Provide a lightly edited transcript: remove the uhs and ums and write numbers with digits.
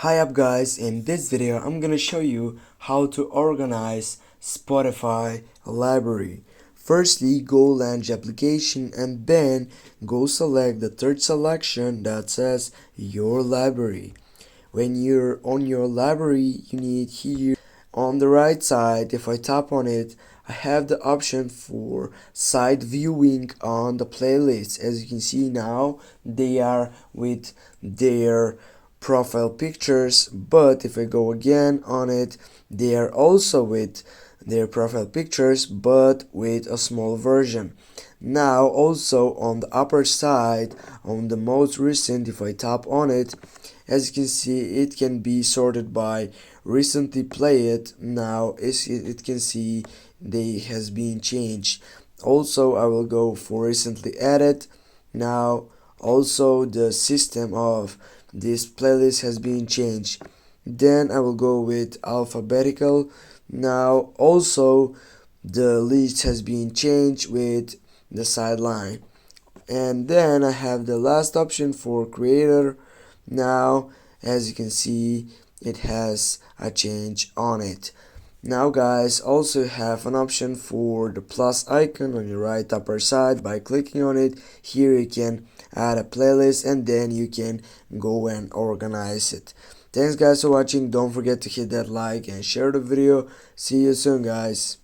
Hi up guys, in this video I'm gonna show you how to organize Spotify library. Firstly, go launch application and then go select the third selection that says your library. When you're on your library, you need here on the right side, if I tap on it, I have the option for side viewing on the playlist. As you can see now, they are with their profile pictures, but if I go again on it, they are also with their profile pictures but with a small version. Now also on the upper side, on the most recent, if I tap on it, as you can see, it can be sorted by recently played. Now it can see they has been changed. Also I will go for recently added. Now also the system of this playlist has been changed. Then I will go with alphabetical. Now also the list has been changed with the sideline. And then I have the last option for creator. Now as you can see, it has a change on it. Now guys, also have an option for the plus icon on your right upper side. By clicking on it, here you can add a playlist and then you can go and organize it. Thanks guys for watching. Don't forget to hit that like and share the video. See you soon guys.